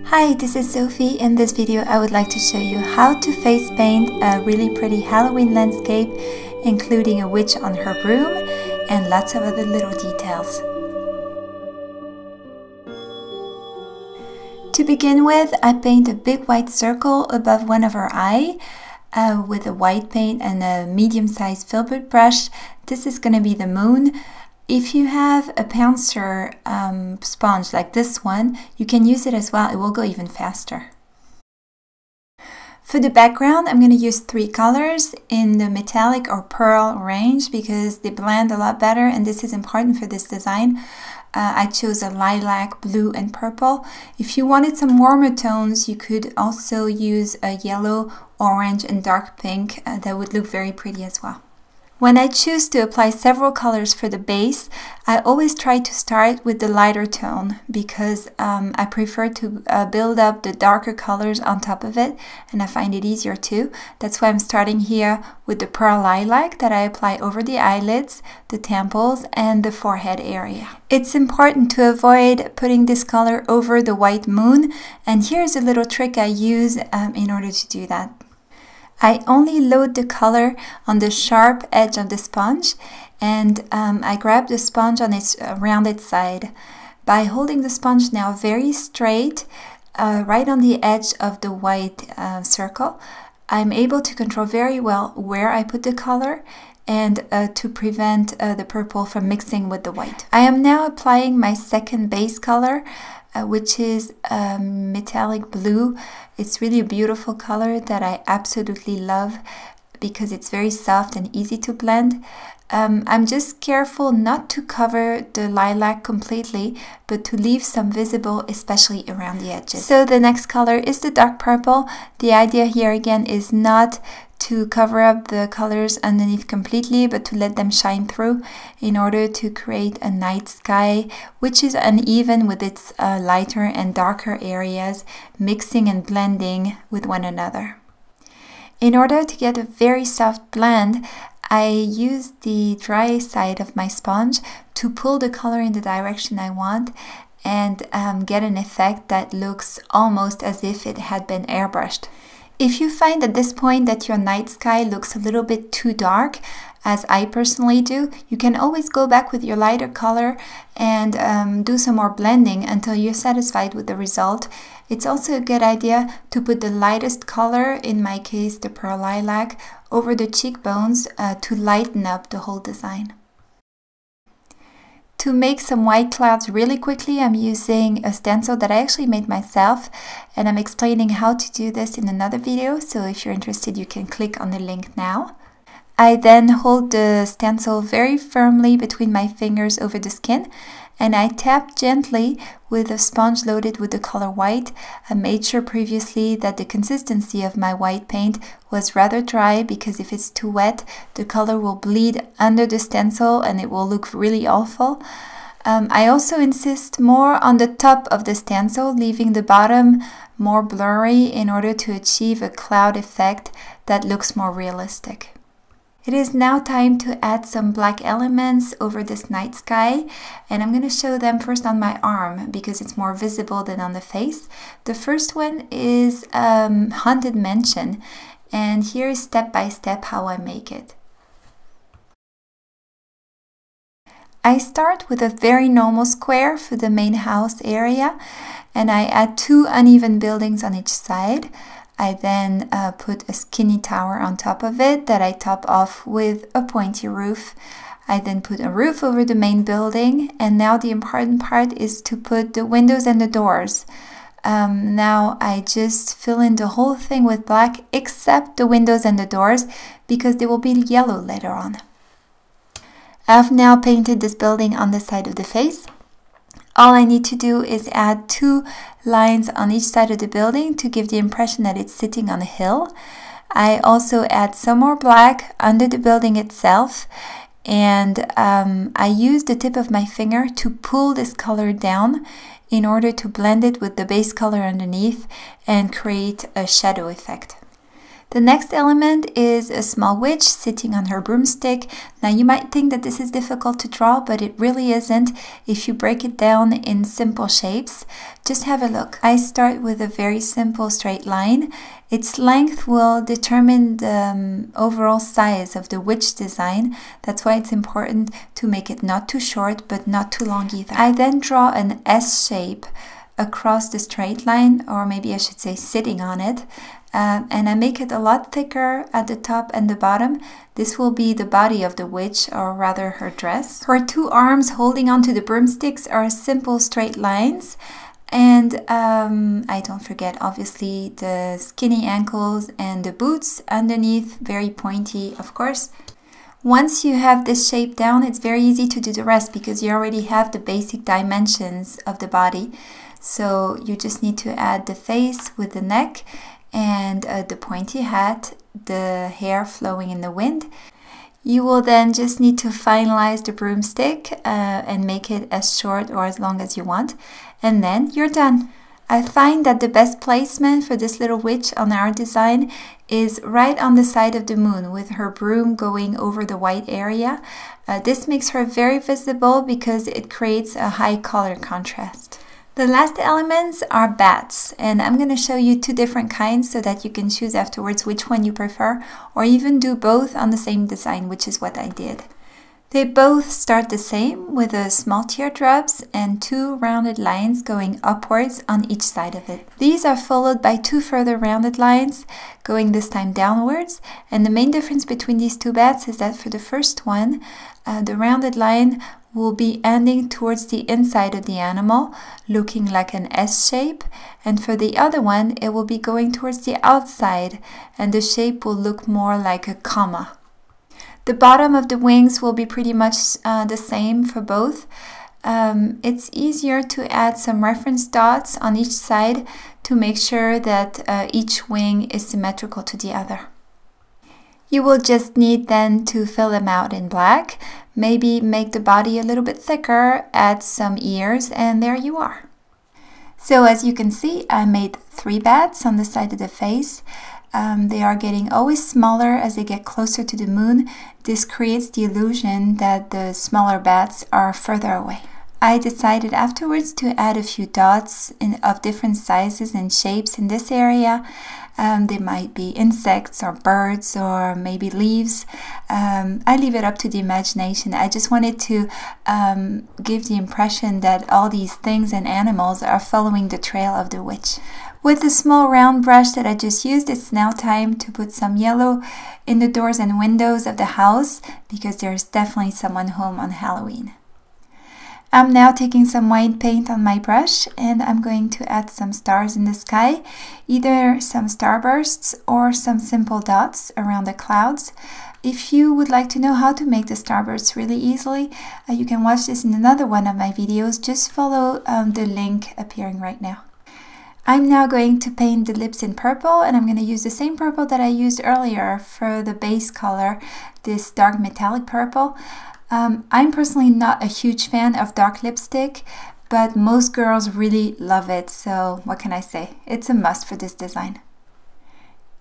Hi, this is Sophie. In this video I would like to show you how to face paint a really pretty Halloween landscape, including a witch on her broom and lots of other little details. To begin with, I paint a big white circle above one of her eyes with a white paint and a medium-sized filbert brush. This is going to be the moon. If you have a pouncer sponge like this one, you can use it as well. It will go even faster. For the background, I'm going to use 3 colors in the metallic or pearl range because they blend a lot better, and this is important for this design. I chose a lilac, blue, and purple. If you wanted some warmer tones, you could also use a yellow, orange, and dark pink. That would look very pretty as well. When I choose to apply several colors for the base, I always try to start with the lighter tone because I prefer to build up the darker colors on top of it, and I find it easier too. That's why I'm starting here with the pearl lilac that I apply over the eyelids, the temples, and the forehead area. It's important to avoid putting this color over the white moon, and here's a little trick I use in order to do that. I only load the color on the sharp edge of the sponge, and I grab the sponge on its rounded side. By holding the sponge now very straight, right on the edge of the white circle, I'm able to control very well where I put the color and to prevent the purple from mixing with the white. I am now applying my second base color, which is metallic blue. It's really a beautiful color that I absolutely love because it's very soft and easy to blend. I'm just careful not to cover the lilac completely, but to leave some visible, especially around the edges. So the next color is the dark purple. The idea here again is not to cover up the colors underneath completely, but to let them shine through in order to create a night sky which is uneven with its lighter and darker areas mixing and blending with one another. In order to get a very soft blend, I use the dry side of my sponge to pull the color in the direction I want and get an effect that looks almost as if it had been airbrushed. If you find at this point that your night sky looks a little bit too dark, as I personally do, you can always go back with your lighter color and do some more blending until you're satisfied with the result. It's also a good idea to put the lightest color, in my case the pearl lilac, over the cheekbones to lighten up the whole design. To make some white clouds really quickly, I'm using a stencil that I actually made myself, and I'm explaining how to do this in another video, so if you're interested you can click on the link now. I then hold the stencil very firmly between my fingers over the skin, and I tap gently with a sponge loaded with the color white. I made sure previously that the consistency of my white paint was rather dry because if it's too wet, the color will bleed under the stencil and it will look really awful. I also insist more on the top of the stencil, leaving the bottom more blurry in order to achieve a cloud effect that looks more realistic. It is now time to add some black elements over this night sky, and I'm going to show them first on my arm because it's more visible than on the face. The first one is Haunted Mansion, and here is step by step how I make it. I start with a very normal square for the main house area, and I add 2 uneven buildings on each side. I then put a skinny tower on top of it that I top off with a pointy roof. I then put a roof over the main building, and now the important part is to put the windows and the doors. Now I just fill in the whole thing with black except the windows and the doors because they will be yellow later on. I've now painted this building on the side of the face. All I need to do is add 2 lines on each side of the building to give the impression that it's sitting on a hill. I also add some more black under the building itself, and I use the tip of my finger to pull this color down in order to blend it with the base color underneath and create a shadow effect. The next element is a small witch sitting on her broomstick. Now you might think that this is difficult to draw, but it really isn't if you break it down in simple shapes. Just have a look. I start with a very simple straight line. Its length will determine the overall size of the witch design. That's why it's important to make it not too short, but not too long either. I then draw an S shape across the straight line, or maybe I should say sitting on it. And I make it a lot thicker at the top and the bottom. This will be the body of the witch, or rather her dress. Her two arms holding onto the broomsticks are simple straight lines. And I don't forget, obviously, the skinny ankles and the boots underneath, very pointy, of course. Once you have this shape down, it's very easy to do the rest because you already have the basic dimensions of the body. So you just need to add the face with the neck and the pointy hat, the hair flowing in the wind. You will then just need to finalize the broomstick and make it as short or as long as you want. And then you're done. I find that the best placement for this little witch on our design is right on the side of the moon with her broom going over the white area. This makes her very visible because it creates a high color contrast. The last elements are bats, and I'm going to show you two different kinds so that you can choose afterwards which one you prefer, or even do both on the same design, which is what I did. They both start the same with a small teardrops and two rounded lines going upwards on each side of it. These are followed by two further rounded lines going this time downwards, and the main difference between these two bats is that for the first one, the rounded line will be ending towards the inside of the animal, looking like an S shape, and for the other one it will be going towards the outside and the shape will look more like a comma. The bottom of the wings will be pretty much the same for both. It's easier to add some reference dots on each side to make sure that each wing is symmetrical to the other. You will just need then to fill them out in black, maybe make the body a little bit thicker, add some ears, and there you are. So as you can see, I made 3 bats on the side of the face. They are getting always smaller as they get closer to the moon. This creates the illusion that the smaller bats are further away. I decided afterwards to add a few dots of different sizes and shapes in this area. They might be insects or birds or maybe leaves. I leave it up to the imagination. I just wanted to give the impression that all these things and animals are following the trail of the witch. With the small round brush that I just used, it's now time to put some yellow in the doors and windows of the house because there's definitely someone home on Halloween. I'm now taking some white paint on my brush and I'm going to add some stars in the sky, either some starbursts or some simple dots around the clouds. If you would like to know how to make the starbursts really easily, you can watch this in another one of my videos. Just follow the link appearing right now. I'm now going to paint the lips in purple, and I'm going to use the same purple that I used earlier for the base color, this dark metallic purple. I'm personally not a huge fan of dark lipstick, but most girls really love it, so what can I say? It's a must for this design.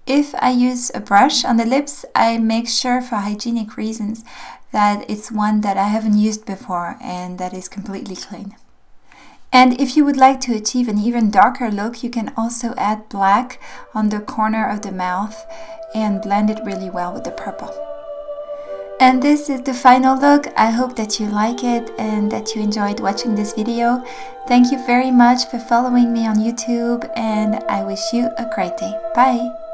If I use a brush on the lips, I make sure for hygienic reasons that it's one that I haven't used before and that is completely clean. And if you would like to achieve an even darker look, you can also add black on the corner of the mouth and blend it really well with the purple. And this is the final look. I hope that you like it and that you enjoyed watching this video. Thank you very much for following me on YouTube, and I wish you a great day. Bye!